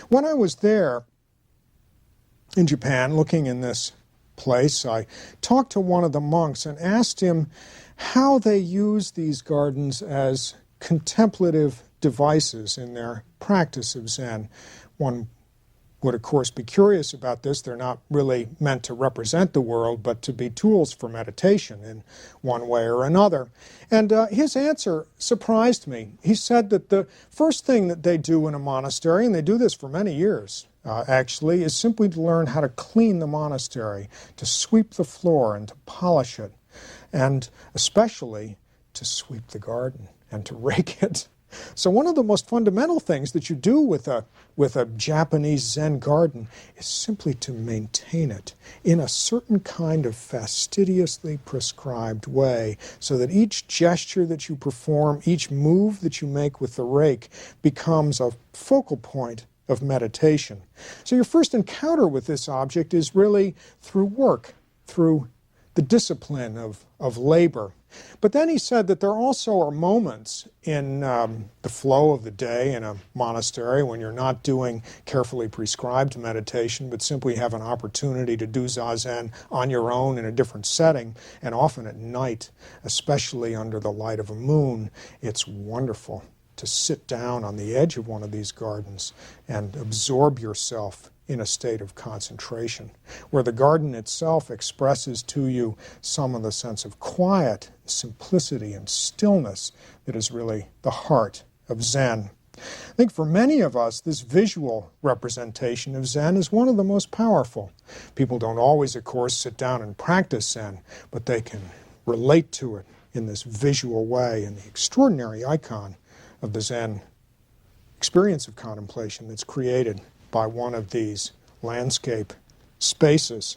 When I was there in Japan, looking in this place, I talked to one of the monks and asked him how they use these gardens as contemplative devices in their practice of Zen. One would, of course, be curious about this. They're not really meant to represent the world, but to be tools for meditation in one way or another. And his answer surprised me. He said that the first thing that they do in a monastery, and they do this for many years, actually, is simply to learn how to clean the monastery, to sweep the floor and to polish it, and especially to sweep the garden and to rake it. So one of the most fundamental things that you do with a Japanese Zen garden is simply to maintain it in a certain kind of fastidiously prescribed way, so that each gesture that you perform, each move that you make with the rake becomes a focal point of meditation. So your first encounter with this object is really through work, through the discipline of labor. But then he said that there also are moments in the flow of the day in a monastery when you're not doing carefully prescribed meditation, but simply have an opportunity to do zazen on your own in a different setting, and often at night, especially under the light of a moon. It's wonderful to sit down on the edge of one of these gardens and absorb yourself in a state of concentration, where the garden itself expresses to you some of the sense of quiet, simplicity, and stillness that is really the heart of Zen. I think for many of us, this visual representation of Zen is one of the most powerful. People don't always, of course, sit down and practice Zen, but they can relate to it in this visual way, and the extraordinary icon of the Zen experience of contemplation that's created by one of these landscape spaces.